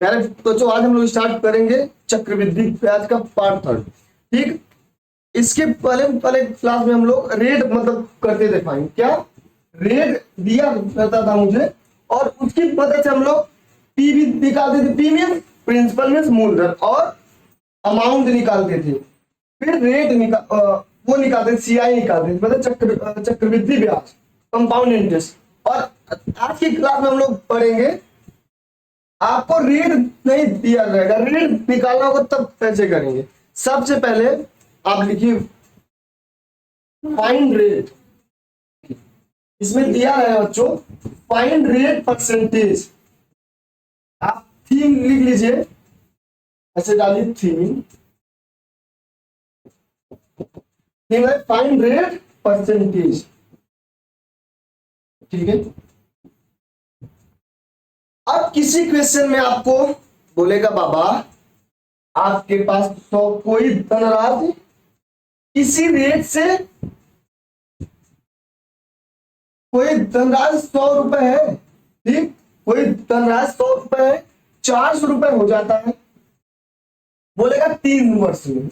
पहले तो आज हम लोग स्टार्ट करेंगे चक्रवृद्धि ब्याज का पार्ट थर्ड। ठीक, इसके पहले पहले क्लास में हम लोग रेट मतलब करते थे फाइन, क्या रेट दिया रहता था मुझे, और उसकी मदद से हम लोग पी भी निकालते थे। पी मीन प्रिंसिपल मीन मूलधन, और अमाउंट निकालते थे। फिर रेट वो निकालते थे, सीआई निकालते थे, मतलब चक्रवृद्धि ब्याज, कंपाउंड इंटरेस्ट। और आज की क्लास में हम लोग पढ़ेंगे, आपको रेट नहीं दिया जाएगा, रेट निकालना होगा तब कैसे करेंगे। सबसे पहले आप लिखिए फाइंड रेट। इसमें दिया है बच्चों फाइंड रेट परसेंटेज। आप थीम लिख लीजिए, ऐसे डालिए थीम। थीम है फाइंड रेट परसेंटेज। ठीक है, अब किसी क्वेश्चन में आपको बोलेगा बाबा आपके पास तो कोई धनराशि किसी रेट से, कोई धनराशि 100 रुपए है, ठीक, कोई धनराशि 100 रुपए है, 400 रुपए हो जाता है। बोलेगा 3 वर्ष में,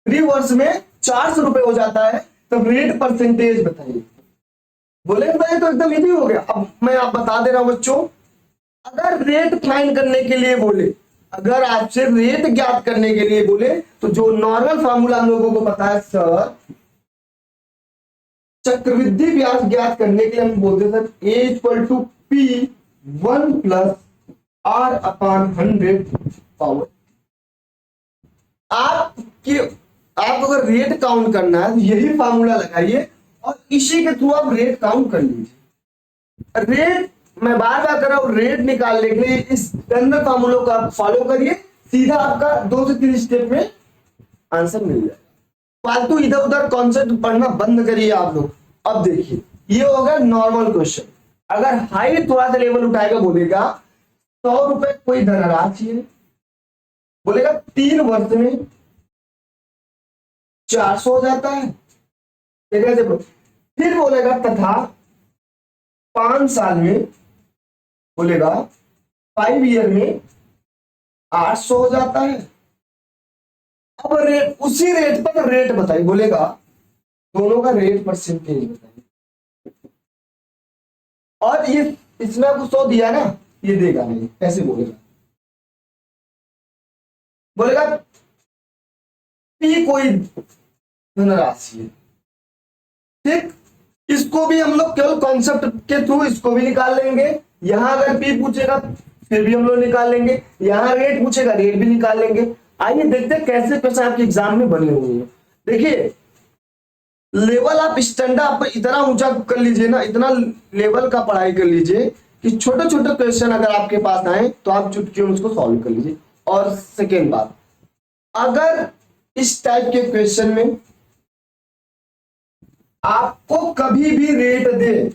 3 वर्ष में 400 रुपए हो जाता है, तो रेट परसेंटेज बताइए। बोलेगा भाई तो एकदम इजी हो गया। अब मैं आप बता दे रहा हूं बच्चों, अगर रेट फाइंड करने के लिए बोले, अगर आपसे रेट ज्ञात करने के लिए बोले, तो जो नॉर्मल फार्मूला हम लोगों को पता है सर, चक्रवृद्धि ब्याज ज्ञात करने के लिए हम बोलते sir A equal to P 1+R/100 power. आपकी आप अगर रेट काउंट करना है तो यही फार्मूला लगाइए और इसी के थ्रू आप रेट काउंट कर लीजिए। रेट मैं बार बार कर रहा हूं, रेट निकालने के लिए इस जनरल फार्मूलों को आप फॉलो करिए, सीधा आपका 2 से 3 स्टेप में आंसर मिल जाएगा। फालतू इधर उधर कॉन्सेप्ट पढ़ना बंद करिए आप लोग। अब देखिए ये होगा नॉर्मल क्वेश्चन। अगर हाई थोड़ा सा लेवल उठाएगा, बोलेगा 100 रुपए कोई धनराशि है, बोलेगा 3 वर्ष में 400 हो जाता है, फिर बोलेगा तथा 5 साल में, बोलेगा 5 ईयर में 800 हो जाता है। अब रेट, उसी रेट पर रेट बताइए, बोलेगा दोनों का रेट परसेंटेज बताइए। और ये इसमें आपको 100 दिया ना, ये देगा नहीं, ऐसे बोलेगा। बोलेगा पी कोई धनराशि है, ठीक, इसको भी हम लोग केवल कॉन्सेप्ट के थ्रू इसको भी निकाल लेंगे। यहां अगर पी पूछेगा फिर भी हम लोग निकाल लेंगे, यहां रेट पूछेगा रेट भी निकाल लेंगे। आइए देखते हैं कैसे क्वेश्चन आपके एग्जाम में बने हुए हैं। देखिए लेवल आप स्टैंडर्ड आप इतना ऊंचा कर लीजिए ना, इतना लेवल का पढ़ाई कर लीजिए कि छोटे छोटे क्वेश्चन अगर आपके पास आए तो आप चुटकियों में उसको सॉल्व कर लीजिए। और सेकेंड बात, अगर इस टाइप के क्वेश्चन में आपको कभी भी रेट दे,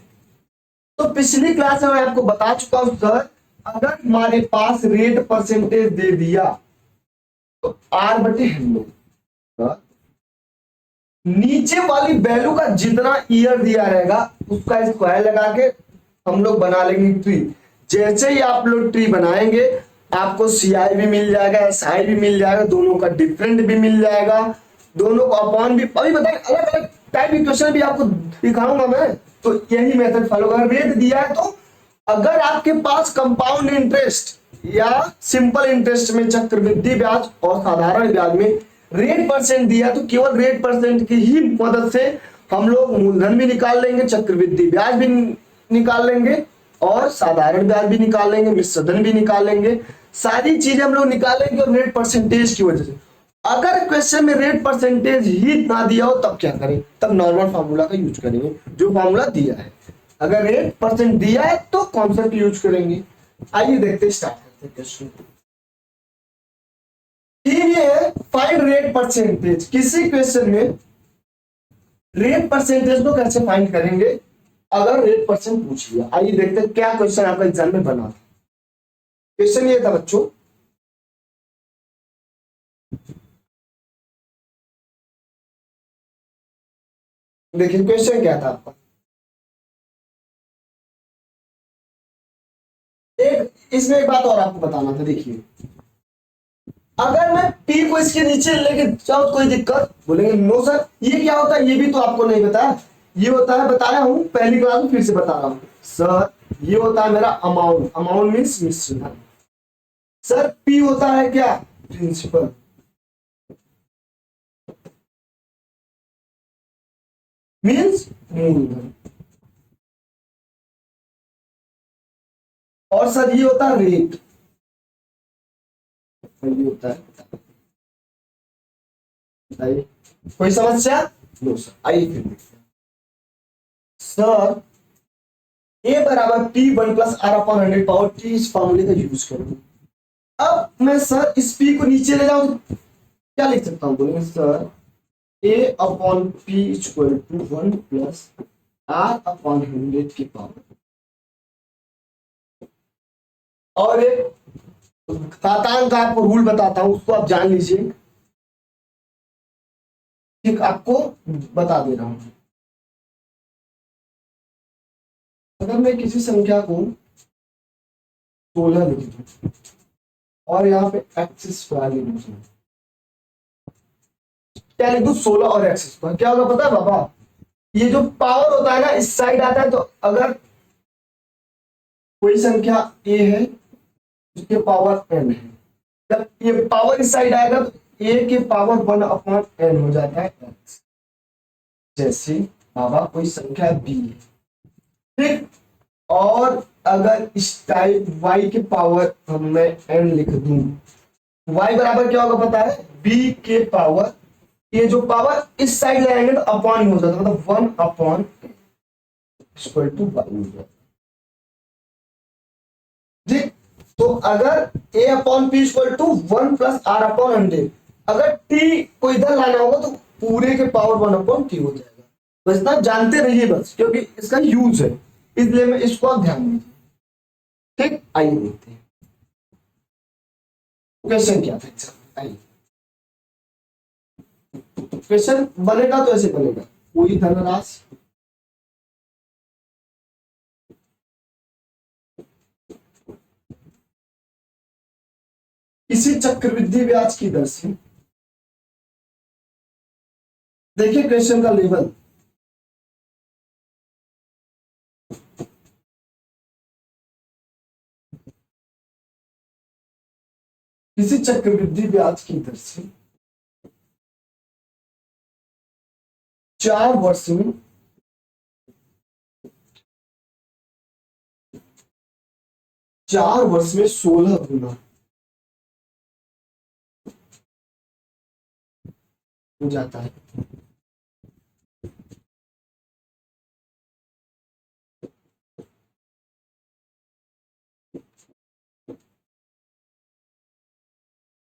तो पिछली क्लास में मैं आपको बता चुका हूं सर, अगर हमारे पास रेट परसेंटेज दे दिया तो R/100, नीचे वाली वैल्यू का जितना ईयर दिया रहेगा उसका स्क्वायर लगा के हम लोग बना लेंगे ट्री। जैसे ही आप लोग ट्री बनाएंगे आपको सीआई भी मिल जाएगा, एसआई भी मिल जाएगा, दोनों का डिफरेंट भी मिल जाएगा, दोनों को अपॉन भी। अभी बताएं अलग अलग टाइप के क्वेश्चन भी आपको दिखाऊंगा मैं, तो यही मेथड फॉलो कर। रेट दिया है तो अगर आपके पास कंपाउंड इंटरेस्ट या सिंपल इंटरेस्ट में चक्रवृद्धि ब्याज और साधारण ब्याज में रेट परसेंट दिया, तो केवल रेट परसेंट की ही मदद से हम लोग मूलधन भी निकाल लेंगे, चक्रवृद्धि ब्याज भी निकाल लेंगे, और साधारण ब्याज भी निकाल लेंगे, मिश्रधन भी निकाल लेंगे। सारी चीजें हम लोग निकालेंगे और रेट परसेंटेज की वजह से। अगर क्वेश्चन में रेट परसेंटेज ही ना दिया हो तब क्या करें, तब नॉर्मल फार्मूला का यूज करेंगे जो फार्मूला दिया है। अगर रेट परसेंट दिया है तो कॉन्सेप्ट यूज करेंगे। आइए देखते स्टार्ट करते क्वेश्चन। ये है फाइंड रेट परसेंटेज। किसी क्वेश्चन में रेट परसेंटेज को कैसे फाइंड करेंगे अगर रेट परसेंट पूछ लिया। आइए देखते हैं क्या क्वेश्चन आपका एग्जाम में बना था। क्वेश्चन ये था बच्चों, देखिए क्वेश्चन क्या था आपका, इसमें एक बात और आपको बताना था, देखिए अगर मैं पी को इसके नीचे लेके जाऊं कोई दिक्कत? बोलेंगे नो सर, ये क्या होता है ये भी तो आपको नहीं बताया। ये होता है, बताया हूं पहली क्लास में, फिर से बता रहा हूं सर, ये होता है मेरा अमाउंट, अमाउंट मीन्स मिश्रण। सर पी होता है क्या? प्रिंसिपल। मीन्स मूलधन। और सर ये होता है रेट, ये होता है, बताइए कोई समस्या? No sir. आइए फिर देखते हैं सर, ए बराबर P one plus R upon 100 T, इस फॉर्मूले का यूज करूंगा। अब मैं सर इस पी को नीचे ले जाऊं तो क्या लिख सकता हूं? बोलेंगे sir A upon P equal to 1 plus R upon 100 की पावर। और एक घातांक का आपको रूल बताता हूं, उसको आप जान लीजिए, ठीक आपको बता दे रहा हूं। अगर मैं किसी संख्या को 16 लिख दूं और यहाँ पे एक्स स्क्वायर लिख दूं, क्या लिख दूं? 16 और एक्स स्क्वायर, क्या होगा पता है बाबा? ये जो पावर होता है ना इस साइड आता है, तो अगर कोई संख्या ए है उसके पावर एन है, जब ये पावर इस साइड आएगा तो ए के पावर 1 अपॉन एन हो जाता है एक्स। जैसे बाबा कोई संख्या बी है, ठीक, और अगर इस टाइप y के पावर मैं n लिख दूं, y बराबर क्या होगा पता है? b के पावर, ये जो पावर इस साइड ले आएंगे तो अपॉन हो जाता है, मतलब 1 अपॉन इक्वल टू y हो जाता है, ठीक। तो अगर a upon P equal to 1 plus R upon 100, अगर t को इधर लाना होगा तो पूरे के पावर 1 अपॉन t हो जाएगा। बस इतना जानते रहिए बस, क्योंकि इसका यूज है, इसलिए मैं इसको आप ध्यान दीजिए, ठीक। आइए देखते हैं क्वेश्चन क्या था। आइए, क्वेश्चन बनेगा तो ऐसे बनेगा, कोई धनराशि किसी चक्रवृद्धि ब्याज की दर से, देखिए क्वेश्चन का लेवल, किसी चक्रवृद्धि ब्याज की दर से 4 वर्ष में 16 गुना हो जाता है।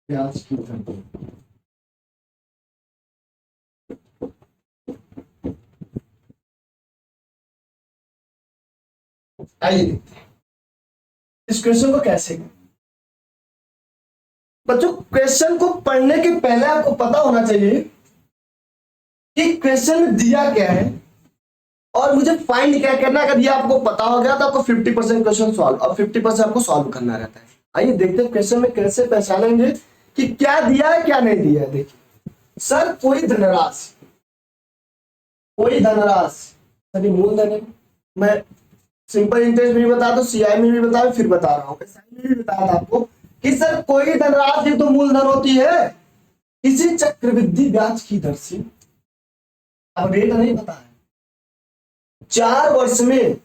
ब्याज की दर, आइए देखते हैं इस क्वेश्चन को कैसे करें। बच्चों क्वेश्चन को पढ़ने के पहले आपको पता होना चाहिए कि क्वेश्चन में दिया क्या है और मुझे फाइंड क्या करना है। अगर ये आपको पता हो गया तो आपको 50% क्वेश्चन सॉल्व, और 50% आपको सॉल्व करना रहता है। आइए देखते हैं क्वेश्चन में कैसे पहचानेंगे कि क्या दिया है क्या नहीं दिया है। देखिए सर कोई धनराशि, कोई धनराशि सभी मूलधन है, मैं सिंपल इंटरेस्ट में भी बता दो, सीआई में भी बता, फिर बता रहा हूँ, एसआई में भी बताया था आपको कि सर कोई धनराशि तो मूलधन होती है किसी चक्रवृद्धि ब्याज की दर से, अब रेट नहीं पता है, 4 वर्ष में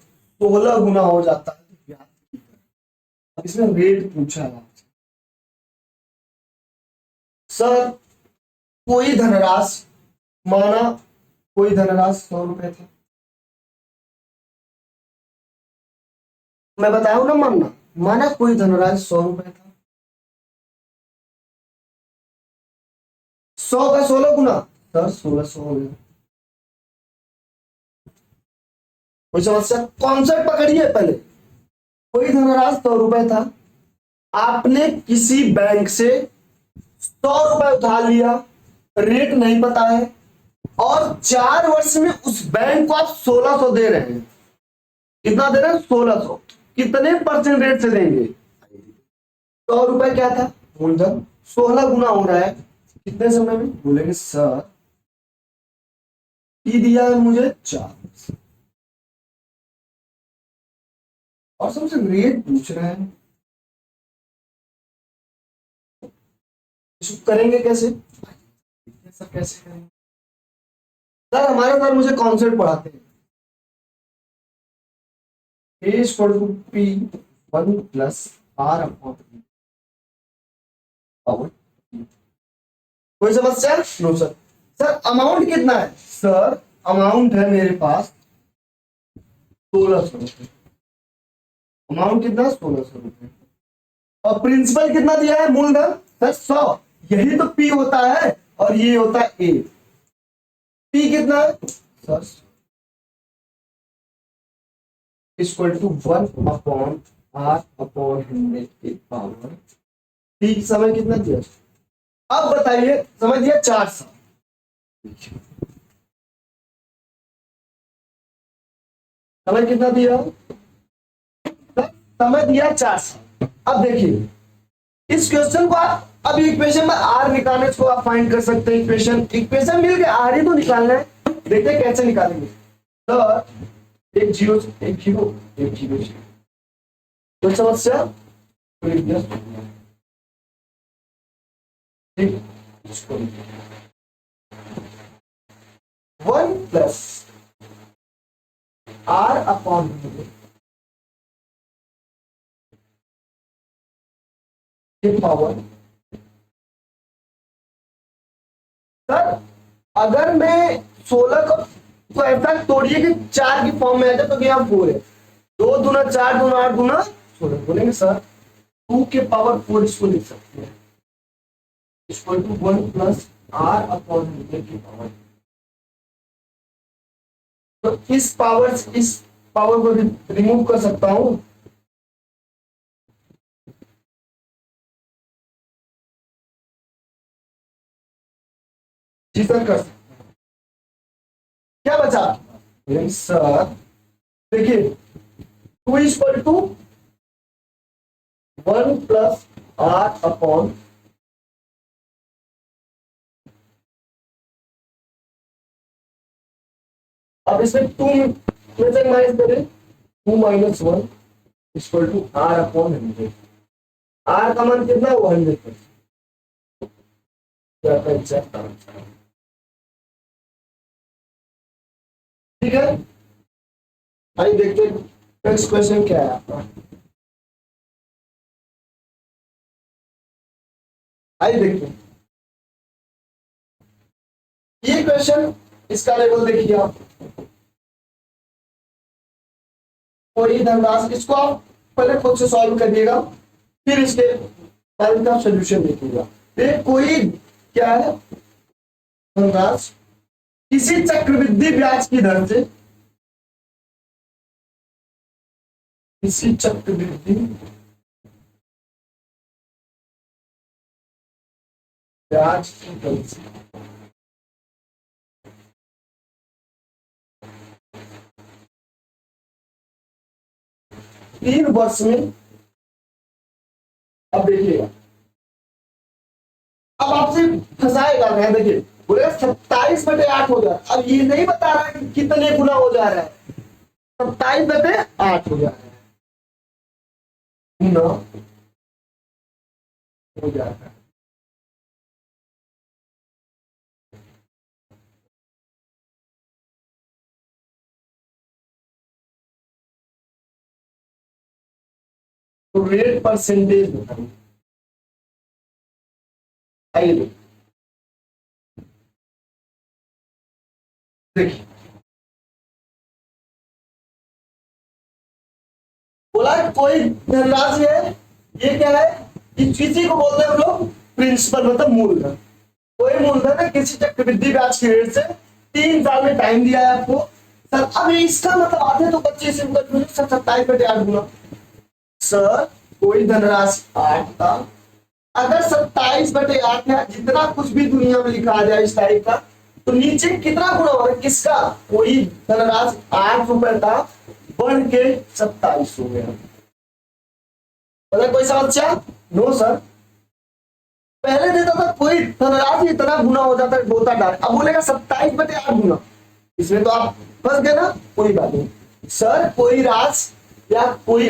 16 गुना हो जाता है ब्याज की दर। अब इसमें रेट पूछा है आपसे, सर कोई धनराशि, माना कोई धनराशि 100 रुपए था, मैं बताया हूं ना, माना कोई धनराशि 100 रुपए था, 100 का 16 गुना, सर 1600 हो गया। कोई समस्या? कॉन्सेप्ट पकड़िए पहले। कोई धनराशि 100 रुपए था, आपने किसी बैंक से 100 रुपए उधार लिया, रेट नहीं पता है, और 4 वर्ष में उस बैंक को आप 1600 दे रहे हैं। कितना दे रहे हैं? 1600। कितने परसेंट रेट से देंगे? 100 रुपए क्या था मूलधन, 16 गुना हो रहा है कितने समय में, बोलेंगे सर पी दिया है मुझे 4 और सबसे रेट पूछ रहे हैं, इसको करेंगे कैसे, सर कैसे करेंगे, सर हमारे सर मुझे कॉन्सेप्ट पढ़ाते हैं, A is equal to P 1 plus R upon power. कोई समस्या, नो सर। सर अमाउंट कितना है, सर अमाउंट है मेरे पास 1600 रुपए, अमाउंट कितना 1600 रुपए, और प्रिंसिपल कितना दिया है मूलधन सर 100, यही तो पी होता है और ये होता है ए, पी कितना है sir equal to 1 upon R upon 100 की पावर, ठीक समय कितना दिया, अब बताइए समझ दिया 4 साल, समय कितना दिया, समय दिया 4 साल। अब देखिए इस क्वेश्चन को आप अब इक्वेशन में आर निकालने को आप फाइंड कर सकते हैं, इक्वेशन मिल गया, आर ही तो निकालना है, देखते हैं कैसे निकालेंगे। तो एक जीरो एक जीरो एक जीरो, कोई समस्या, ठीक, 1 plus R upon power, sir अगर मैं 16 को तो ऐसा तोड़िए कि 4 की फॉर्म में आ जाए तो क्या 4 है, 2 दूना 4 दूना 8 दूना 16, बोलेंगे सर 2 के पावर 4 इसको लिख सकते हैं equal to 1 plus R upon की पावर, तो इस पावर को रिमूव कर सकता हूं, जी सर कर सकते हैं, क्या बचा सर, देखिए 2 equal to 1 plus R upon, अब इसमें 2 में से माइनस करें, 2 minus 1 equal to R upon 100, R का मान कितना 100, ठीक है। आइए देखते हैं नेक्स्ट क्वेश्चन क्या है आपका, आइए देखते हैं ये क्वेश्चन, इसका लेवल देखिए आप, कोई धनराशि, इसको आप पहले खुद से सॉल्व करिएगा फिर इसके बाद का सॉल्यूशन देखिएगा। ये कोई क्या है धनराशि किसी चक्रवृद्धि ब्याज की दर से, किसी चक्रवृद्धि ब्याज की दर से 3 वर्ष में, अब देखिएगा अब आपसे फंसाएगा, देखिए बोले 27/8 हो जाए, अब ये नहीं बता रहा कि कितने गुना हो जा रहा है, 27/8 हो जा रहा है, गुना हो जा रहा है, तो रेट परसेंटेज बताइए, आइए देखिए बोला कोई धनराशि है, ये क्या है, किसी को बोलते हैं हम लोग प्रिंसिपल, मतलब मूलधन, कोई मूलधन है किसी चक्रवृद्धि ब्याज की रेट से 3 साल में टाइम दिया है आपको, सर अब इसका मतलब आधे तो बच्चे से 27/8 गुना, सर कोई धनराशि 8 का अगर 27/8 है, जितना कुछ भी दुनिया में लिखा आ जाए इस टाइप का, तो नीचे कितना गुना होगा किसका, कोई धनराशि 8 रुपए था बढ़ के 27 हो गया, मतलब कोई समस्या नो सर, पहले देता था कोई धनराशि इतना गुना हो जाता है, बोलता डाल, अब बोलेगा 27/8 गुना, इसमें तो आप फंस गए ना। कोई बात नहीं सर, कोई राशि या कोई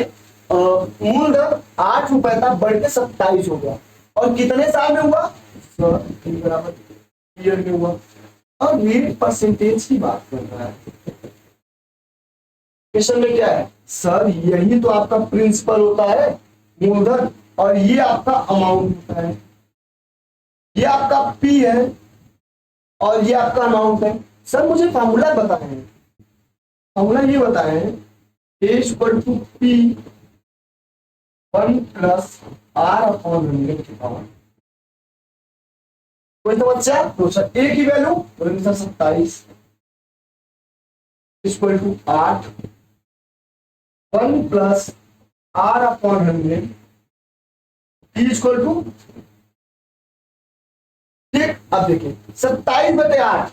मूलधन 8 रुपए था, बढ़ के 27 हो गया, और कितने साल में हुआ सर, बराबर ईयर में हुआ, और ये परसेंटेज की बात कर रहा है। क्वेश्चन में क्या है सर, यही तो आपका प्रिंसिपल होता है, मूलधन, और ये आपका अमाउंट होता है, ये आपका पी है और ये आपका अमाउंट है। सर मुझे फॉर्मूला बताएं, फॉर्मूला ये बताएं, A equal to P 1 plus R upon 100 की पावर। कोई समस्या? तो सर ए की वैल्यू बोलेंगे sir 27 equal to 8 1 plus R upon 100 equal to, ठीक। अब देखिए 27/8,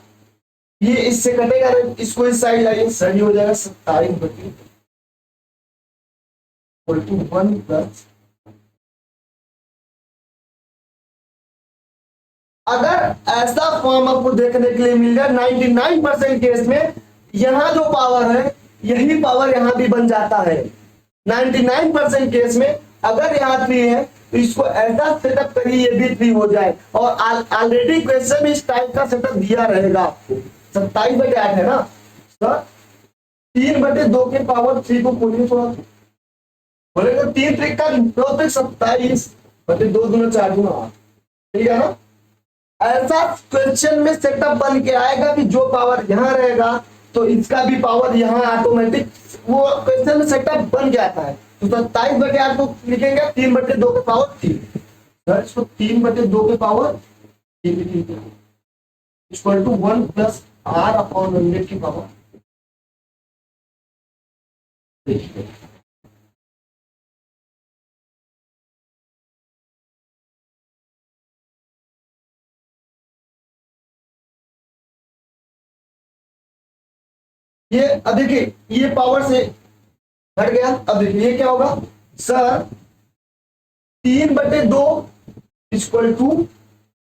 ये इससे कटेगा, इसको इस साइड लाइए, सही हो जाएगा 27/1 प्लस, अगर ऐसा फॉर्म आपको देखने के लिए मिल जाए 99% केस में, यहां जो पावर है यही पावर यहां भी बन जाता है। 99% केस में अगर यहाँ 3 है तो इसको ऐसा सेटअप करिए ये भी 3 हो जाए, और ऑलरेडी क्वेश्चन में इस टाइप का सेटअप दिया रहेगा आपको। 27/8 है ना सर, 3/2 के पावर 3 को खोलिए थोड़ा, बोलेगा 3 3 का 9 27/2 दूना 4 गुना, ठीक है ना। ऐसा क्वेश्चन में सेटअप बन के आएगा कि जो पावर यहाँ रहेगा तो इसका भी पावर यहाँ ऑटोमेटिक, वो क्वेश्चन में सेटअप बन के आता है। तो 27/8 को लिखेंगे 3/2 के पावर 3, सर इसको 3/2 के power 3 equal to 1 plus R upon 100 की पावर। ये अब देखिए ये पावर से हट गया, अब देखिए ये क्या होगा sir, 3/2 equal to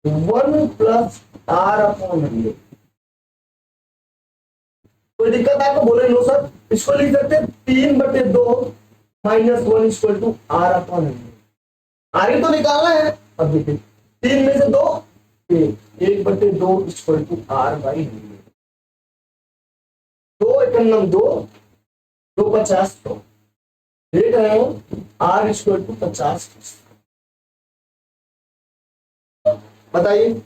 1 plus R upon 100। कोई दिक्कत आपको? बोले नो सर, इसको लिख सकते हैं 3/2 minus 1 equal to R upon 100। R तो निकालना है। अब देखिए 3 में से 2 1/2 इक्वल टू आर बाई 100। 2 एकम 2 2 50 तो देख रहे हो आर इक्वल टू 50। बताइए,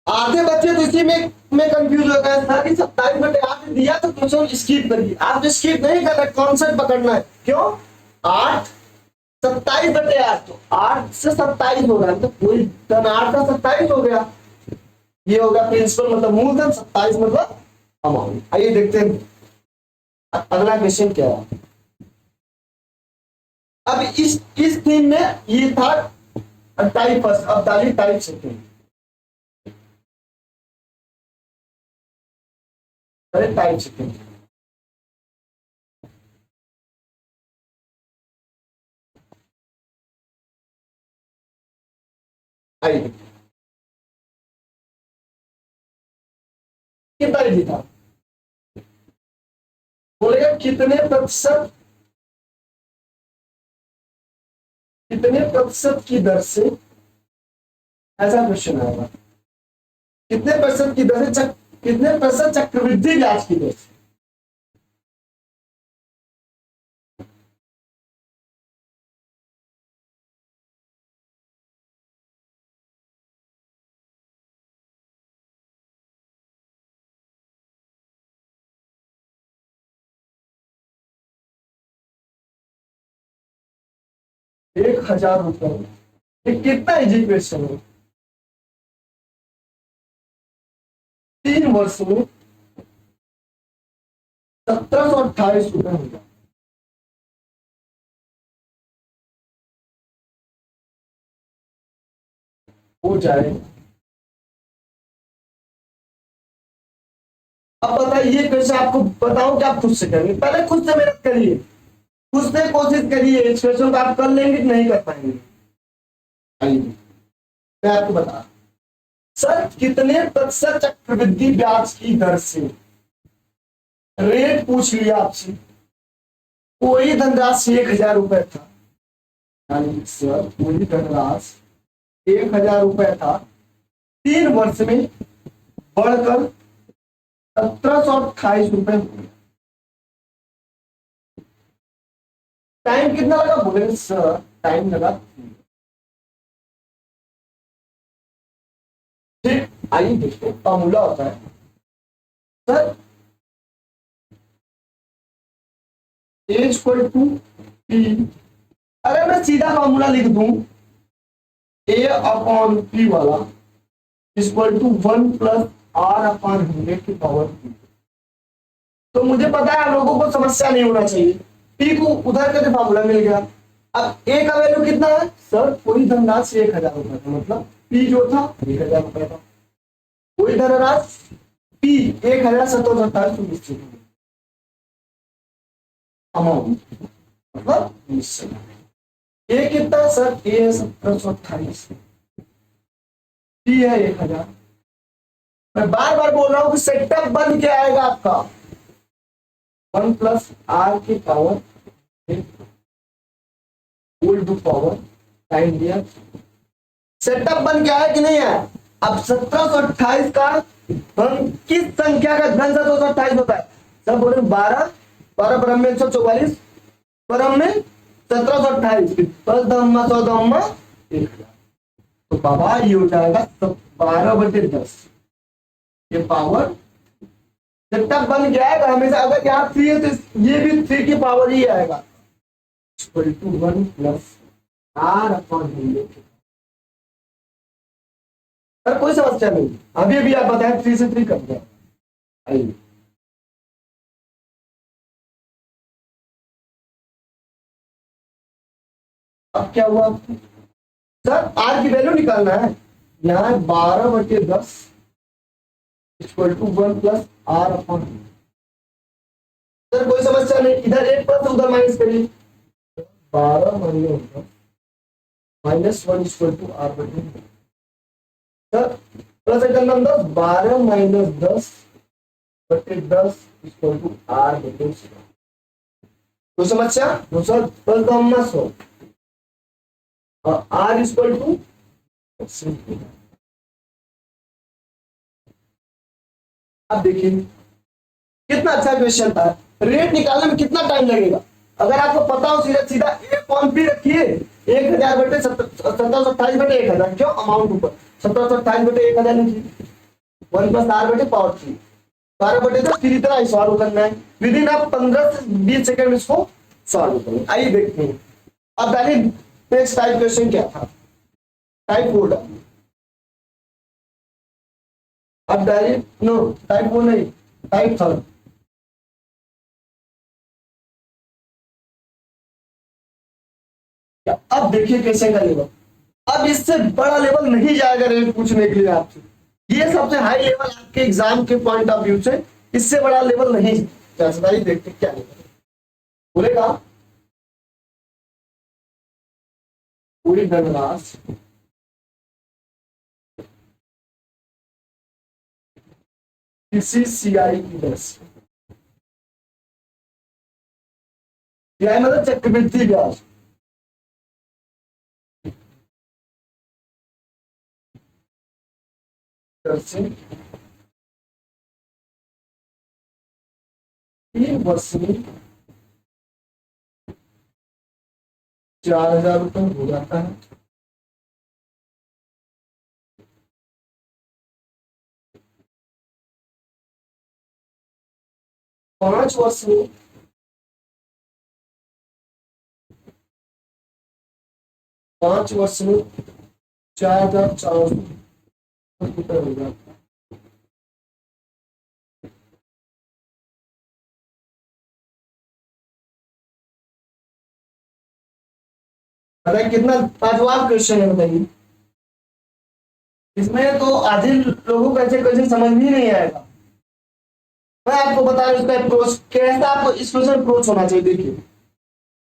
आधे बच्चे तो इसी में कंफ्यूज हो गए सर कि 27/8 दिया तो क्वेश्चन स्किप करिए। आप स्किप नहीं करना, कॉन्सेप्ट पकड़ना है। क्यों? 8 27/8 तो 8 से 27 हो रहा है, तो कोई धन 8 का 27 हो गया, ये होगा प्रिंसिपल मतलब मूलधन, 27 मतलब अमाउंट। आइए देखते हैं अगला क्वेश्चन क्या है। अब इस थीम में ये था टाइप फर्स्ट, अब डालिए टाइप सेकंड। अरे टाइप सेकंड आइए कितना लिखी था, बोलेगा कितने प्रतिशत की दर से, ऐसा क्वेश्चन आएगा, कितने प्रतिशत की दर से कितने प्रतिशत चक्रवृद्धि ब्याज की दर से। ₹1000 ये कितना इजी क्वेश्चन है। 3 वर्ष में 1728 रुपए होगा। हो जाए। अब बताइए कैसे आपको बताऊं कि आप खुद से करेंगे, पहले खुद से मेहनत करिए, खुद से कोशिश करिए। इस क्वेश्चन को आप कर लेंगे कि नहीं कर पाएंगे। आइए मैं आपको बता रहा हूं। सर कितने प्रतिशत चक्रवृद्धि ब्याज की दर से, रेट पूछ लिया आपसे, कोई धनराशि 1,000 रुपए था, यानी सर कोई धनराशि 1,000 रुपए था, 3 वर्ष में बढ़कर 1,728 रुपए हो गया। टाइम कितना लगा बोले सर? टाइम लगा। ठीक, आइए देखते फॉर्मूला होता है सर A=P। अगर मैं सीधा फॉर्मूला लिख दूं A/P वाला =1+R/100 तो मुझे पता है आप लोगों को समस्या नहीं होना चाहिए। P को उधर करके फॉर्मूला मिल गया। अब A का वैल्यू कितना है सर? कोई धनराशि 1,000 रुपए था, मतलब P जो था 1,000 रुपए था। कोई धनराशि P 1,728 अमाउंट, मतलब निश्चित। A कितना सर? A है 1,728, P है 1,000। मैं बार बार बोल रहा हूं कि सेटअप बन के आएगा आपका 1+R whole to power time दिया। सेटअप बन के आया कि नहीं है? अब 1728 का धन किस संख्या का धन 1728 होता है? सब बोले 12 परम में 144, परम में 1728, 10 तो बाबा ये हो जाएगा 12/10। ये पावर सेटअप बन गया है हमेशा। अगर यहाँ 3 है तो ये भी 3 की पावर ही आएगा, 1+R/100। सर कोई समस्या नहीं, अभी अभी आप बताएं 3 से 3 कर दिया। आइए अब क्या हुआ सर? आर की वैल्यू निकालना है। यहाँ 12/10 =1+R/100। सर कोई समस्या नहीं, इधर 1 प्लस उधर माइनस करिए। 12 - 10 -1 =R/100। सर प्लस एक नंबर 12 - 10/10 =R/100। कोई समस्या? तो सर प्लस का 100 और R = अब देखिए कितना अच्छा क्वेश्चन था। रेट निकालने में कितना टाइम लगेगा? अगर आपको पता हो सीधा सीधा A/P रखिए 1,000/1728/1000। क्यों? अमाउंट ऊपर 1728/1000 लिखिए 1+R/3 12/10 फिर इतना ही सॉल्व करना है। विद इन आप 15 से 20 सेकंड इसको सॉल्व करेंगे। आइए देखते हैं। अब डायरेक्ट नेक्स्ट टाइप क्वेश्चन क्या था? टाइप 4 डालिए। अब डायरेक्ट नो टाइप 4 नहीं, टाइप 3। अब देखिए कैसे का लेवल। अब इससे बड़ा लेवल नहीं जाएगा रेट पूछने के लिए आपसे। ये सबसे हाई लेवल आपके एग्जाम के पॉइंट ऑफ व्यू से, इससे बड़ा लेवल नहीं जा सकता। ये देखते क्या लेवल बोलेगा। पूरी धनराशि किसी सीआई की दर से, सीआई मतलब चक्रवृद्धि ब्याज, से 3 वर्ष में 4,000 रुपये हो जाता है। पांच वर्ष में 4,400 रुपये हो जाता है। बताइए कितना लाजवाब क्वेश्चन है, बताइए। इसमें तो आधे लोगों को ऐसे क्वेश्चन समझ भी नहीं आएगा। मैं आपको बता रहा हूं इसका अप्रोच कैसा, आपको इस क्वेश्चन अप्रोच होना चाहिए। देखिए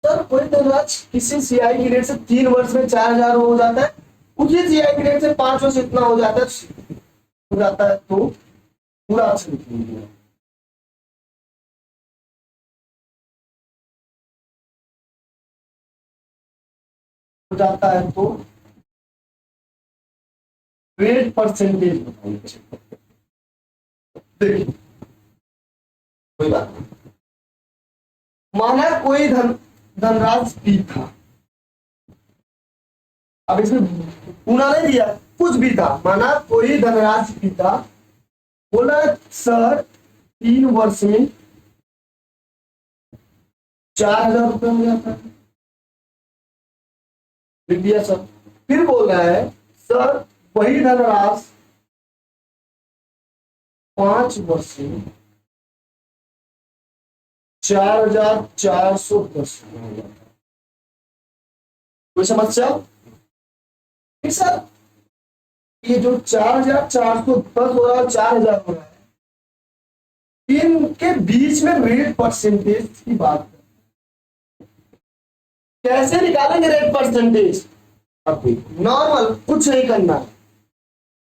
सर कोई धनराशि किसी सीआई की रेट से 3 वर्ष में 4,000 हो जाता है, उसी सीआई ग्रेड से 5 वर्ष इतना हो जाता है तो पूरा अच्छा लिखेंगे। हो जाता है तो रेट परसेंटेज बताइए। देखिए कोई बात नहीं, माना कोई धनराशि पी था, अब इसमें पूरा नहीं दिया, कुछ भी था, माना कोई धनराशि पी था, बोला सर 3 वर्ष में 4,000 रुपये हो जाता है, लिख दिया सर। फिर बोल रहा है सर वही धनराशि 5 वर्ष में 4,410 हो जाता है। कोई समस्या? ठीक सर, ये जो 4,410 हो रहा है, 4,000 हो रहा है, इनके बीच में रेट परसेंटेज की बात है। कैसे निकालेंगे रेट परसेंटेज? अब नॉर्मल कुछ नहीं करना है,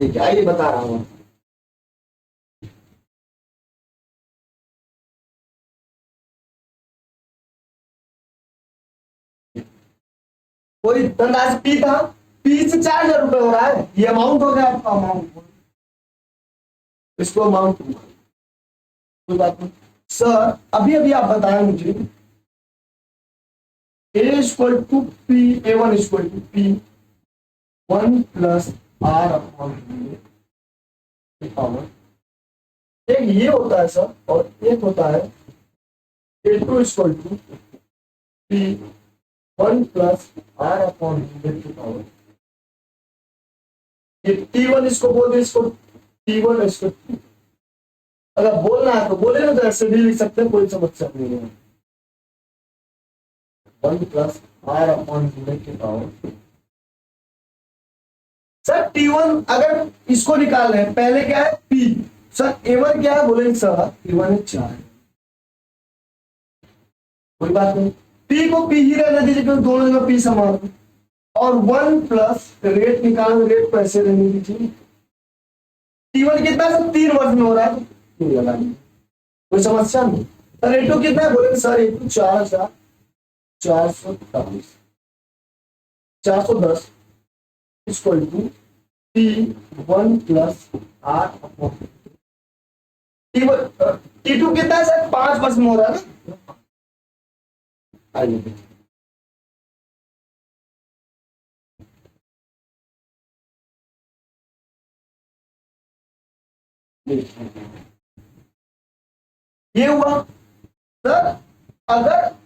ठीक है, आइए बता रहा हूं। कोई धनराशि पी था, पी से 4,000 रुपये हो रहा है, ये अमाउंट हो गया आपका अमाउंट, इसको अमाउंट कोई बात नहीं। सर अभी अभी आप बताएं मुझे A equal to P, A1 equal to P 1 plus R upon power, एक ये होता है सर और एक होता है A2 equal to P 1 plus R upon power. ये T1 इसको बोल दे, इसको T1 इसको, अगर बोलना है तो बोले ना, तो ऐसे भी लिख सकते हैं, कोई समस्या नहीं है। 1 प्लस आर अपॉन की पावर। सर T1 अगर इसको निकाल रहे हैं, पहले क्या है P, सर A1 क्या है बोलेंगे सर A1 है 4, कोई बात नहीं, P को P ही रहने दीजिए क्योंकि दोनों जगह P समान है, और 1 प्लस रेट निकाल, रेट पैसे रहने दीजिए। T1 कितना है सर 3 वर्ष में हो रहा है, तो लगा लीजिए, कोई समस्या नहीं। सर A2 कितना है बोलेंगे sir A2 4,410 equal to T1 plus R upon T2 कितना है सर 5 वर्ष में हो रहा है ना, आइए ये हुआ। सर अगर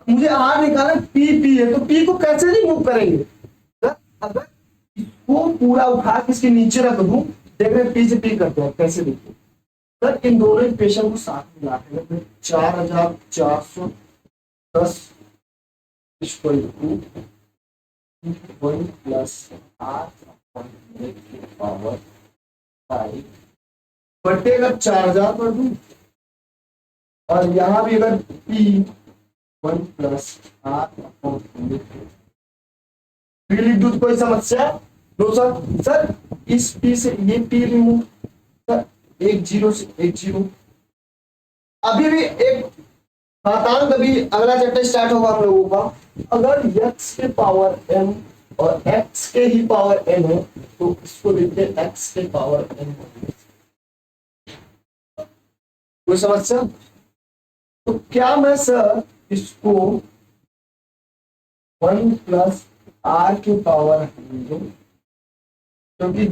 मुझे आर निकालना, पी है, तो पी को कैसे रिमूव करेंगे? सर अगर इसको पूरा उठा के इसके नीचे रख दूं, देख रहे पी से पी करते हैं, कैसे देखिए सर, इन दोनों इक्वेशन को साथ में लाते हैं, 4,410 equal to 1 plus R power 5 बटे, अगर 4,000 कर दूं, और यहां भी अगर P 1 प्लस आर लिख दूं, कोई समस्या? दो सर इस P से ये P रिमूव, सर 1 0 से 1 0, अभी भी एक घातांक, अभी अगला चैप्टर स्टार्ट होगा हम लोगों का। अगर x के पावर m और x के ही पावर n है तो इसको लिखते हैं x के पावर n। कोई समस्या? तो क्या मैं सर इसको 1 प्लस आर की पावर, क्योंकि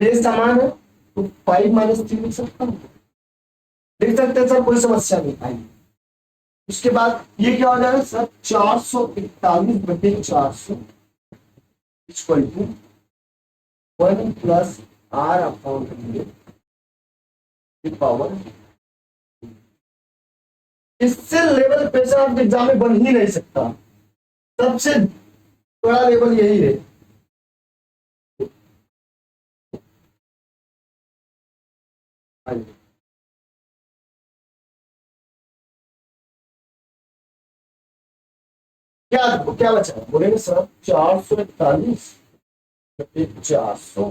बेस समान है तो 5 माइनस 3 लिख सकता हूँ, लिख सकते हैं सर, कोई समस्या नहीं आई। उसके बाद ये क्या हो जाएगा सर 441 बटे 400 equal to 1 plus R upon power. इससे लेवल प्रेशर आपके एग्जाम में बन ही नहीं सकता, सबसे बड़ा लेवल यही है। क्या क्या बचा बोलेंगे सर 441 400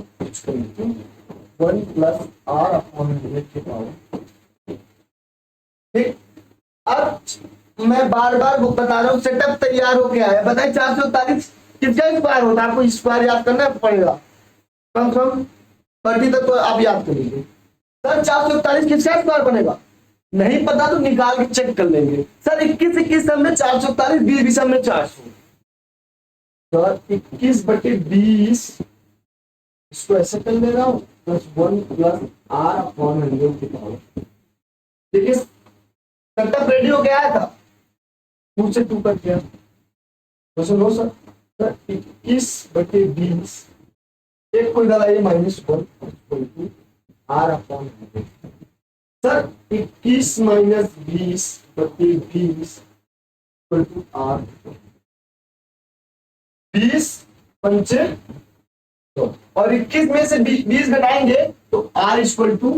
1 प्लस आर अपॉन 100 के पावर। ठीक, अब मैं बार बार बता रहा हूँ, सेटअप तैयार हो गया है। बताइए 441 किसका स्क्वायर होता है? आपको स्क्वायर याद करना पड़ेगा, कम से कम 30 तक तो आप याद कर लीजिए। सर 441 किसका स्क्वायर बनेगा? नहीं पता तो निकाल के चेक कर लेंगे। सर 21 सब में 441, 20 सब में 400। सर 21/20 इसको ऐसे कर ले रहा हूँ, प्लस 1 प्लस आर अपॉन 100 की पावर। देखिए सेटअप रेडी हो गया था, 2 से 2 कर दिया। Question no sir. सर 21/20 एक को इधर आइए, -1 R upon 100। Sir 21 minus 20/20 R. 20 पंचे तो, और 21 में से 20 घटाएंगे तो R इक्वल टू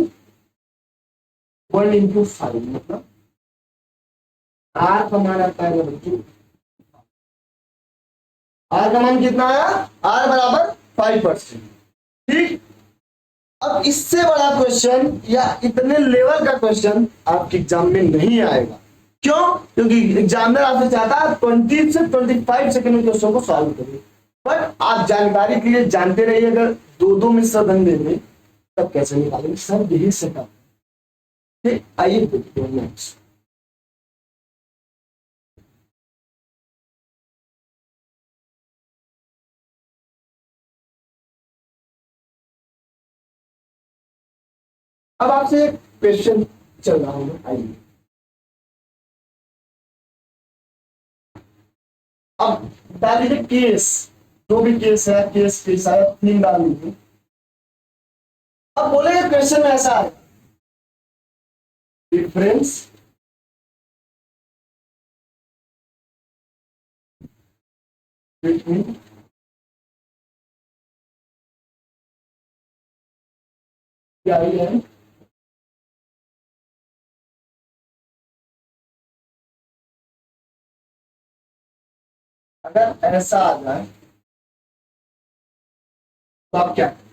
1 इंटू 5, मतलब R का मान आता है बच्चों, R का मान कितना आया? R बराबर 5%। ठीक, अब इससे बड़ा क्वेश्चन या इतने लेवल का क्वेश्चन आपके एग्जाम में नहीं आएगा। क्यों? क्योंकि एग्जामिनर आपसे चाहता है 20 से 25 सेकंड में क्वेश्चन को सॉल्व करिए। पर आप जानकारी के लिए जानते रहिए, अगर 2-2 मिश्र धन देंगे तब कैसे निकालेंगे? सब यही सेटअप। ठीक, आइए देखते हैं नेक्स्ट। अब आपसे एक क्वेश्चन चल रहा हूं, आइए। अब डाल लीजिए केस, जो भी केस है, केस के शायद 3 डाल लीजिए। अब बोलेगा क्वेश्चन में ऐसा है, डिफरेंस बिटवीन क्या है, अगर ऐसा आ जाए तो आप क्या करेंगे?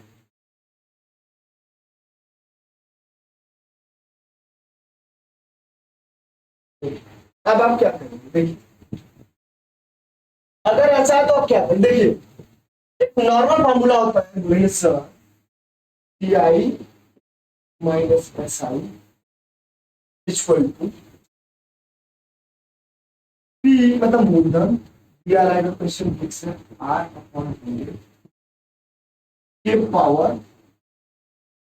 अब आप क्या करेंगे देखिए, अगर ऐसा है तो आप क्या करेंगे देखिए। एक नॉर्मल फॉर्मूला होता है, P I minus S I equal to P, मतलब मूलधन, दिया रहेगा क्वेश्चन फिक्स है, आर अपॉन 100 के power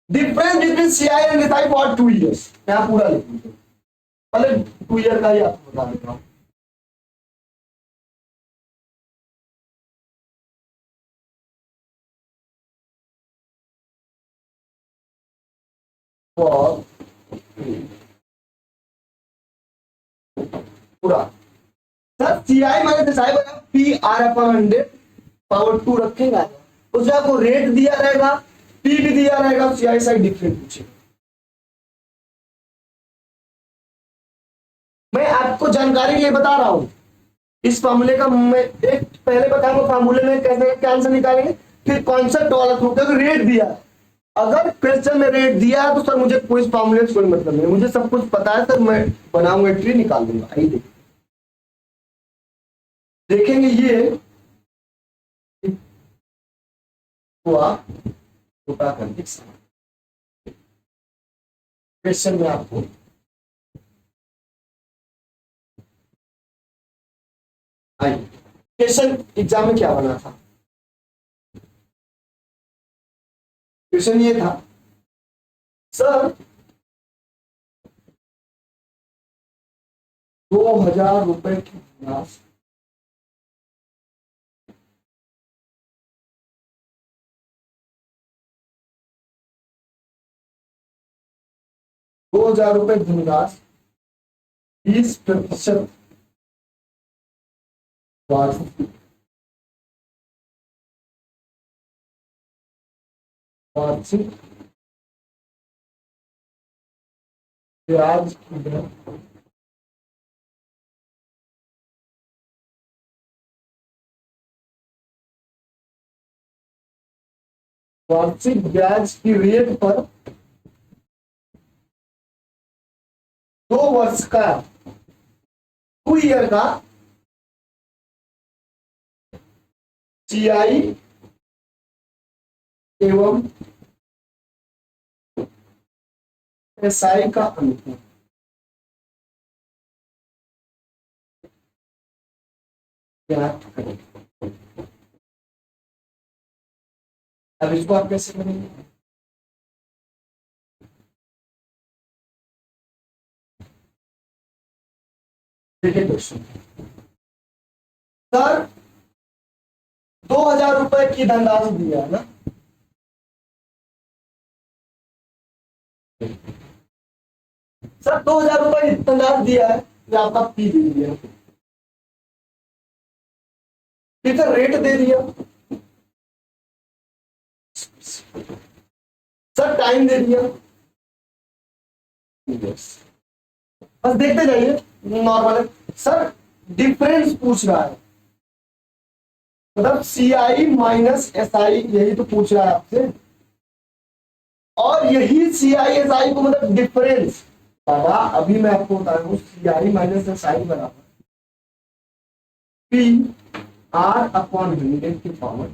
difference between C I and S I for 2 years. यहाँ पूरा लिख लीजिए, पहले 2 ईयर का ही आपको बता देता हूँ। फॉर पूरा, sir C I minus S I बना पी आर अपॉन 100 पावर 2 रखेगा, उसमें आपको रेट दिया रहेगा, पी भी दिया रहेगा, सी आई साइड डिफरेंट पूछेगा। मैं आपको जानकारी के लिए बता रहा हूं, इस फॉर्मूले का मैं एक पहले बताऊंगा फॉर्मूले में कैसे क्या आंसर निकालेंगे, फिर कॉन्सेप्ट वाला थ्रू, क्योंकि रेट दिया है। अगर क्वेश्चन में रेट दिया है तो सर मुझे कोई फॉर्मूले से कोई मतलब नहीं, मुझे सब कुछ पता है सर, मैं बनाऊंगा ट्री निकाल दूंगा। आइए देखेंगे ये हुआ छोटा करके क्वेश्चन में आपको आइए, क्वेश्चन एग्जाम में क्या बना था? क्वेश्चन ये था, सर 2000 रुपए की राशि 2000 रुपए धनराशि 20% वार्षिक वार्षिक ब्याज की दर वार्षिक ब्याज की रेट पर 2 वर्ष का 2 ईयर का सीआई एवं एसआई का अंतर। ज्ञात करें। अब इसको आप कैसे करेंगे? देखिए क्वेश्चन, सर 2,000 रुपए की धनराशि दिया है ना, सर 2,000 रुपए की धनराशि दिया है, ये आपका पी दे दिया, फिर सर रेट दे दिया, सर टाइम दे दिया, बस देखते जाइए, नॉर्मल है। सर डिफरेंस पूछ रहा है, मतलब सीआई माइनस एसआई, यही तो पूछ रहा है आपसे, और यही सीआई एसआई को मतलब डिफरेंस। बाबा अभी मैं आपको बता रहा हूँ, सीआई माइनस एसआई बराबर पी आर अपॉन 100 की पावर।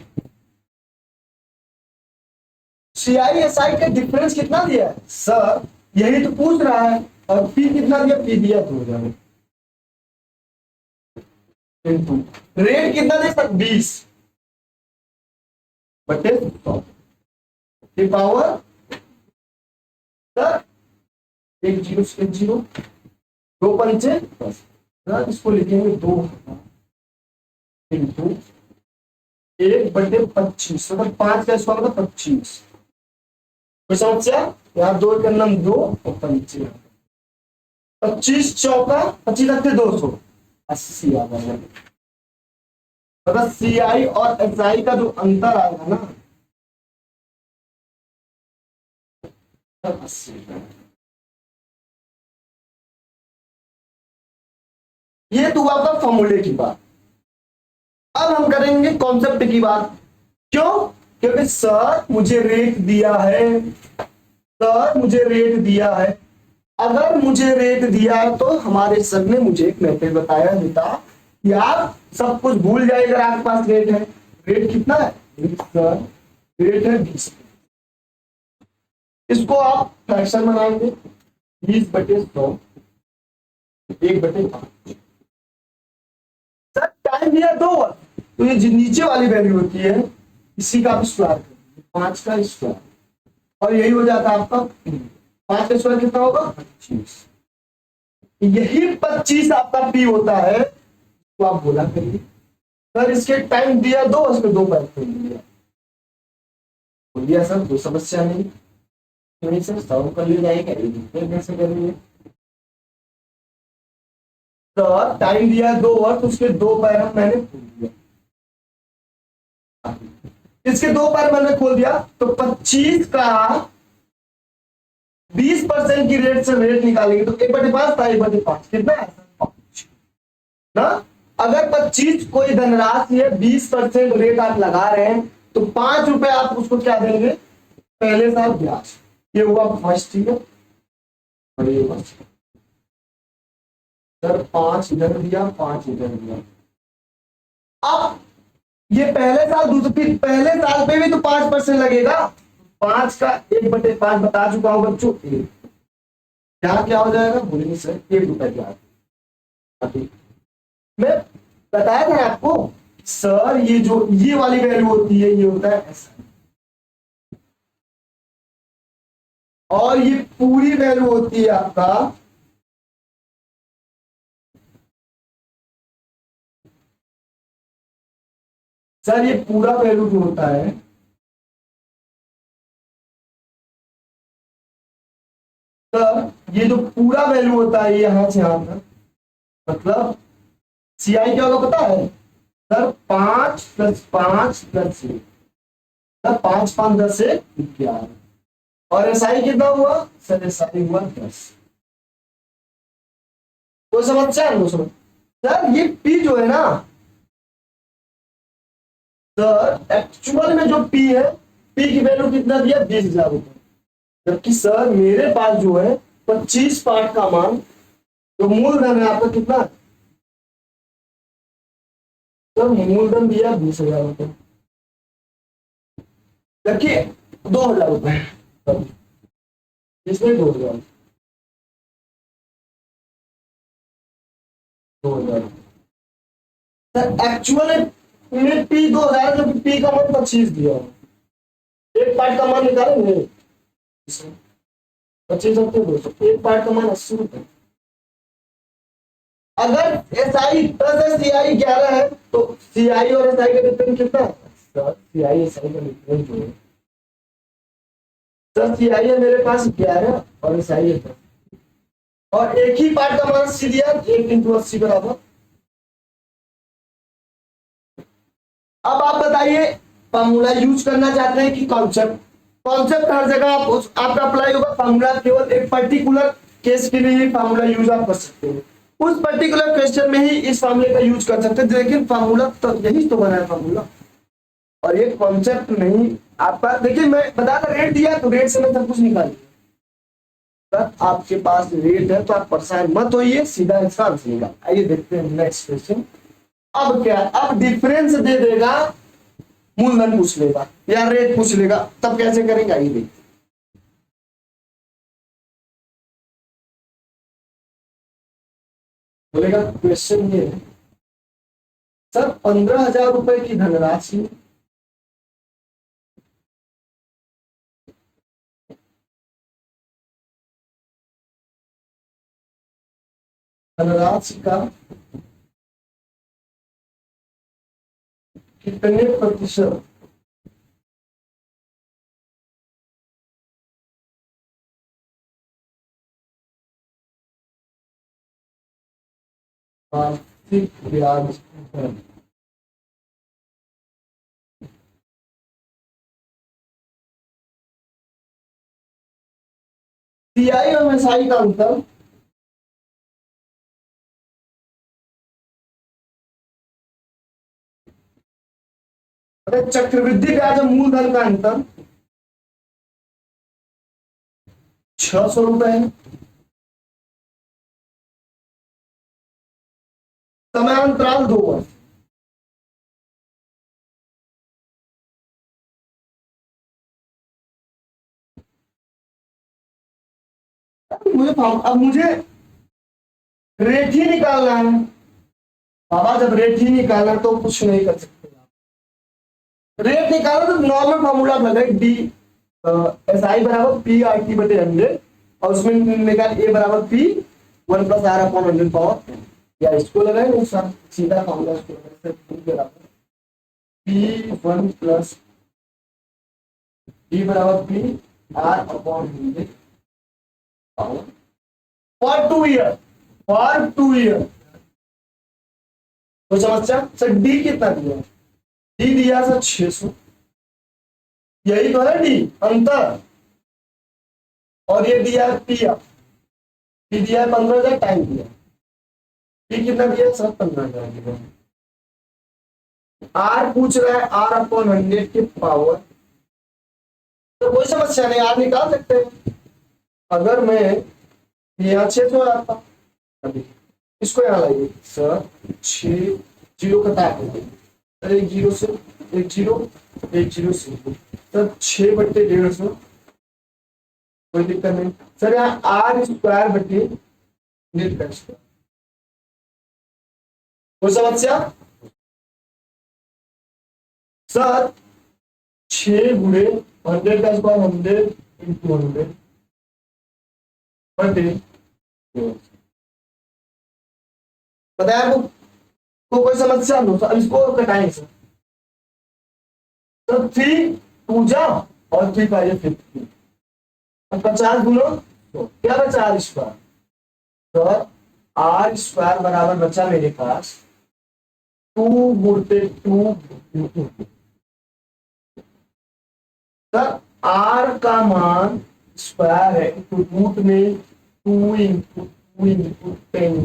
सीआई एसआई का डिफरेंस कितना दिया है सर, यही तो पूछ रहा है, और पी कितना दिया, पी दिया 2,000, इनटू रेट कितना दे सर 20 बटे 100 की पावर सर 1 0 से 1 0, 2 पंचे 10, सर इसको लिखेंगे 2 इंटू 1/25, मतलब 5 का स्क्वायर मतलब 25। कोई समस्या? यहाँ 2 का नाम 2 और 25, 25 चौका 25 रखते 280 आ जाएगा। मतलब सीआई और एसआई का जो अंतर आएगा ना 80। ये तो आपका फॉर्मूले की बात। अब हम करेंगे कॉन्सेप्ट की बात। क्यों? क्योंकि सर मुझे रेट दिया है, सर मुझे रेट दिया है, अगर मुझे रेट दिया है तो हमारे सर ने मुझे एक मेथड बताया देता कि आप सब कुछ भूल जाइए अगर आपके पास रेट है। रेट कितना है सर? रेट है 20। इसको आप फ्रैक्शन बनाएंगे 20/100 1/5। सर टाइम दिया 2 तो ये जो नीचे वाली वैल्यू होती है इसी का आप स्क्वायर करेंगे, 5 का स्क्वायर, और यही हो जाता है आपका 5 का स्क्वायर कितना होगा 25। यही 25 आपका पी होता है, तो आप बोला करिए सर इसके टाइम दिया 2, इसके 2 पैसे दिया, बोलिए सर कोई समस्या नहीं, नहीं सर सॉल्व कर लिया जाएगा, कैसे करेंगे? तो टाइम दिया 2 और तो उसके 2 पैर मैंने खोल दिया, इसके 2 पैर मैंने खोल दिया, तो 25 का 20% की रेट से रेट निकालेंगे तो 1/5 था, 1/5 कितना है ना? अगर 25 कोई धनराशि है, 20% रेट आप लगा रहे हैं, तो 5 रुपए आप उसको क्या देंगे पहले साल ब्याज। ये हुआ फर्स्ट, ठीक है, और ये हुआ सर 5 इधर दिया, 5 इधर दिया। अब ये पहले साल, दूसरे पहले साल पे भी तो 5% लगेगा, 5 का 1/5 बता चुका हूं बच्चों, क्या क्या हो जाएगा बोलेंगे सर 1 रुपए ब्याज। मैं बताया था आपको सर ये जो ये वाली वैल्यू होती है ये होता है ऐसा, और ये पूरी वैल्यू होती है आपका सर, ये पूरा वैल्यू जो होता है सर, ये जो पूरा वैल्यू होता है यहां से यहां तक, मतलब सीआई क्या होगा पता है सर? 5 + 5 + 1, 5 5 10 से 11, और एसआई कितना हुआ सर? एसआई हुआ 10। कोई समस्या है? समझ सर ये पी जो है ना सर, एक्चुअल में जो पी है पी की वैल्यू कितना दिया 20,000 रुपए, जबकि सर मेरे पास जो है 25 पार्ट का मान जो मूलधन है आपका कितना, सर मूलधन दिया 20,000 रुपए, जबकि 2,000 रुपए इसमें 2,000 सर एक्चुअल में पी 2,000 जबकि पी का मान 25 दिया है। एक पार्ट का मान निकालेंगे 25 एक पार्ट का मान 80 रुपए। अगर एस आई 10 है सी आई 11 है तो सी आई और एस आई का डिफरेंस कितना है sir, C I S I का डिफरेंस जो है सर, सी आई है मेरे पास 11 और एस आई है 10, और एक ही पार्ट का मान 80 दिया, 1 × 80 बराबर। अब आप बताइए फॉर्मूला यूज करना चाहते हैं कि कॉन्सेप्ट, कॉन्सेप्ट हर जगह आपका अप्लाई होगा, फॉर्मूला केवल एक पर्टिकुलर केस के लिए ही फॉर्मूला यूज आप कर सकते हैं, उस पर्टिकुलर क्वेश्चन में ही इस फॉर्मूले का यूज कर सकते हैं, लेकिन फॉर्मूला तो यही तो बना है फॉर्मूला, और ये कॉन्सेप्ट नहीं आपका। देखिए मैं बता रहा रेट दिया तो रेट से मैं सब कुछ निकाल, आपके पास रेट है तो आप परेशान मत होइए, सीधा इसका आंसर निकाल। आइए देखते हैं नेक्स्ट क्वेश्चन। अब क्या, अब डिफरेंस दे देगा, मूलधन पूछ लेगा या रेट पूछ लेगा, तब कैसे करेंगे आइए देखते। बोलेगा क्वेश्चन ये है सर 15,000 रुपए की धनराशि का कितने प्रतिशत वार्षिक ब्याज है। सीआई और एसआई का अंतर चक्रवृद्धि ब्याज मूलधन का अंतर 600 रुपए है, समयांतराल 2 वर्ष। अब मुझे रेट ही निकालना है बाबा, जब रेट ही निकालना तो कुछ नहीं कर सकते। रेट निकालो तो नॉर्मल फॉर्मूला लगा डी एस आई बराबर पी आर टी बटे 100, और उसमें निकाल ए बराबर पी 1+r/100 पावर, या इसको लगाए सर सीधा फॉर्मूला इसको बराबर p1 + d बराबर P r/100 power for 2 year. तो समस्या सर डी कितना दिया, डी दिया सर 600, यही तो है डी अंतर, और ये दिया पी दिया 15,000, टाइम दिया पी कितना दिया सर 15,000 दिया। आर पूछ रहा है r/100 की पावर, तो कोई समस्या नहीं, आप निकाल सकते हैं। अगर मैं यहाँ 600 आता, इसको यहाँ लाइए सर 6 जीरो कटा है, एक जीरो से एक जीरो से सर 6/150, कोई दिक्कत नहीं सर। यहाँ r²/100 कोई समस्या सर 6 × 100 का 100 × 100 बताया आपको, तो कोई समस्या लो सर, इसको कटाएंगे सर। तो 3 2 जा और 3 5 50, 50 गुना तो क्या बचा r², तो r² बराबर बचा मेरे पास 2/2। सर r का मान स्क्वायर है तो रूट में 2 × 10।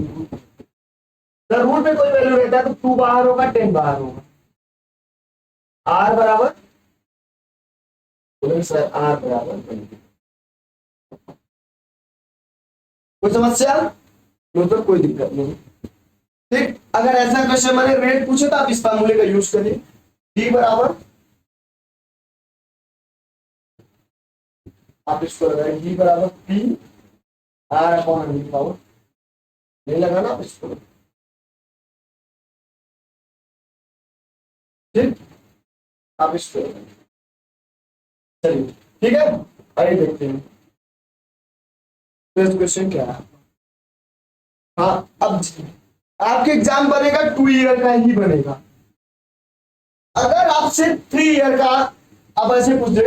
सर रूट में कोई वैल्यू रहता है तो 2 बाहर होगा 10 बाहर होगा, r बराबर बोलेंगे सर आर बराबर 20। कोई समस्या? मतलब कोई दिक्कत नहीं। ठीक, अगर ऐसा क्वेश्चन मैंने रेट पूछे तो आप इस फार्मूले का यूज करिए। डी बराबर, आप इसको लगाएं, डी बराबर P R upon hundred power. नहीं लगाना आप इसको। ठीक, आप इसको लगाएं। चलिए ठीक है, आइए देखते हैं नेक्स्ट क्वेश्चन क्या है। हाँ, अब आपके एग्जाम बनेगा 2 ईयर का ही बनेगा। अगर आपसे 3 ईयर का अब ऐसे पूछ दे,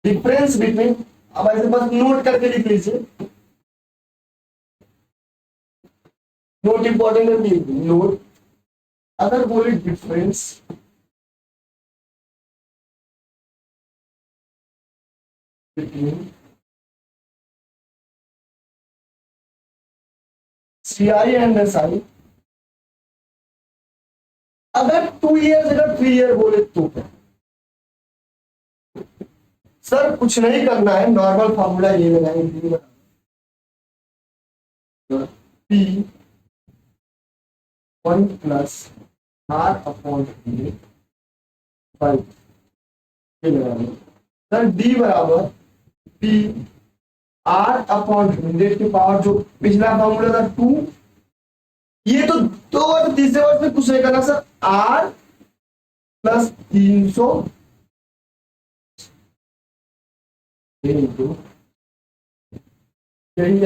डिफरेंस बिटवीन, अब ऐसे बस नोट करके लिख लीजिए, नोट इंपॉर्टेंट है, नोट। अगर बोले difference between CI and SI, अगर 2 ईयर अगर 3 ईयर बोले तो क्या? सर कुछ नहीं करना है, नॉर्मल फॉर्मूला ये लगाएंगे, P 1 plus R upon 5 sir D बराबर पी आर अपॉन 100 की पावर, जो पिछला फॉर्मूला था 2, ये तो 2 और तीसरे वर्ष में कुछ नहीं करना सर, आर प्लस 300 यही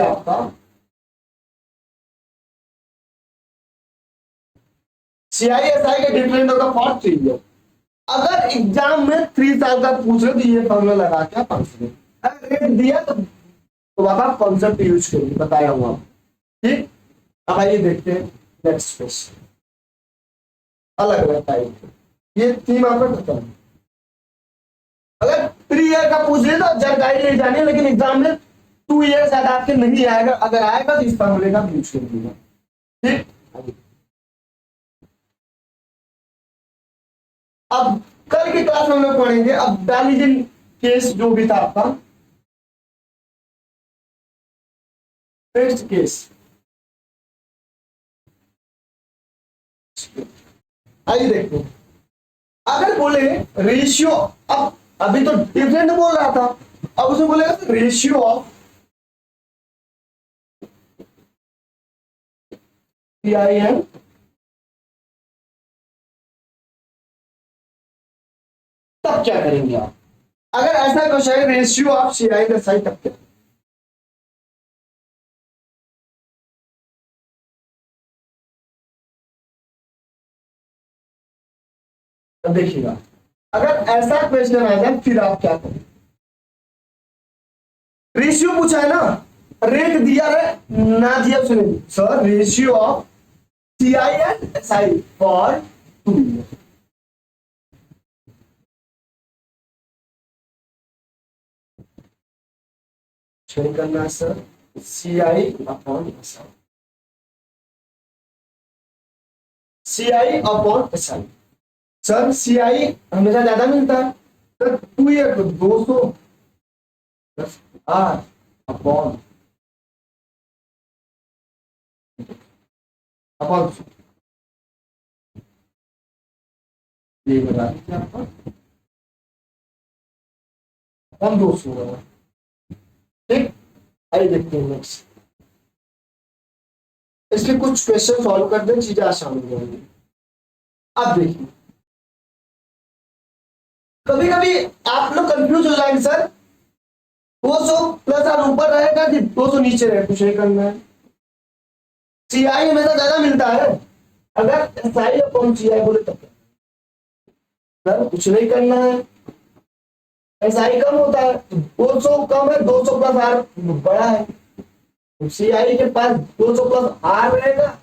आपका CISI का डिफरेंट होगा फॉर 3 ईयर। अगर एग्जाम में 3 साल का पूछ रहे तो ये फॉर्मूला लगा के आप आंसर दें। अगर रेट दिया तो आप कॉन्सेप्ट यूज करिए, बताया हुआ। ठीक, अब आइए देखते हैं नेक्स्ट क्वेश्चन, अलग अलग टाइप। ये थीम आपका खत्म। अगर 3 ईयर का पूछ रहे तो जानकारी नहीं जानी, लेकिन एग्जाम में 2 ईयर शायद आपके नहीं आएगा, अगर आएगा तो इस फॉर्मूले का यूज कर दीजिएगा। ठीक, अब कल की क्लास में हम लोग पढ़ेंगे, अब डाल लीजिए केस जो भी था आपका, नेक्स्ट केस। आइए देखते हैं, अगर बोले रेशियो, अब अभी तो डिफरेंट बोल रहा था, अब उसमें बोलेगा रेशियो ऑफ CIN, तब क्या करेंगे आप? अगर ऐसा क्वेश्चन है रेशियो ऑफ CI का सही, तब क्या? अब देखिएगा, अगर ऐसा क्वेश्चन आ जाए फिर आप क्या करें? रेशियो पूछा है ना, रेट दिया है ना दिया, सुनिए sir, ratio of CI and SI for 2 year. करना है sir, CI upon SI, CI upon SI। Sir CI हमेशा ज्यादा मिलता है, सर 2 ईयर को 200 प्लस R अपॉन अपॉन ये बता दीजिए आपका अपॉन 200 होगा। ठीक, आइए देखते हैं नेक्स्ट, इसके कुछ क्वेश्चन सॉल्व कर दें, चीजें आसान हो जाएंगी। अब देखिए, कभी कभी आप लोग कंफ्यूज हो जाएंगे, सर 200 प्लस आर ऊपर रहेगा कि 200 नीचे रहेगा, कुछ नहीं करना है। CI हमेशा ज्यादा मिलता है, अगर SI अपॉन CI बोले तब सर कुछ नहीं करना है, SI कम होता है, 200 कम है, 200 प्लस आर बड़ा है, तो CI के पास 200 प्लस आर रहेगा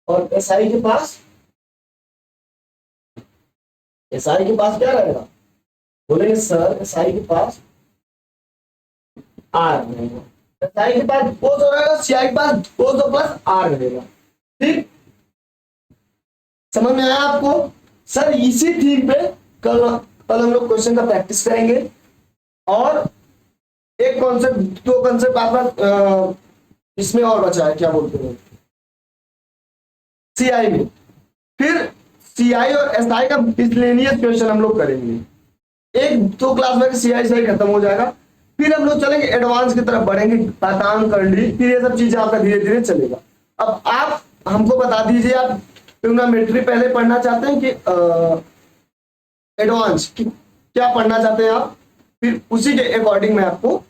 और SI के पास क्या रहेगा? बोलेंगे सर SI के पास आर रहेगा, SI के पास 200 रहेगा, CI के पास 200 प्लस आर रहेगा। ठीक, समझ में आया आपको? सर इसी थीम पे कल कल हम लोग क्वेश्चन का प्रैक्टिस करेंगे और एक कॉन्सेप्ट, दो कॉन्सेप्ट आपका इसमें और बचा है, क्या बोलते हैं, सीआई में। फिर सीआई और एसआई का मिसलेनियस क्वेश्चन हम लोग करेंगे। एक दो क्लास में सीआई से खत्म हो जाएगा, फिर हम लोग चलेंगे एडवांस की तरफ बढ़ेंगे, पातान करली, फिर ये सब चीजें आपका धीरे धीरे चलेगा। अब आप हमको बता दीजिए, आप ट्रिग्नोमेट्री पहले पढ़ना चाहते हैं कि एडवांस, क्या पढ़ना चाहते हैं आप, फिर उसी के अकॉर्डिंग मैं आपको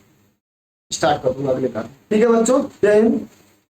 स्टार्ट कर दूंगा अगले क्लास। ठीक है बच्चों, जय हिंद।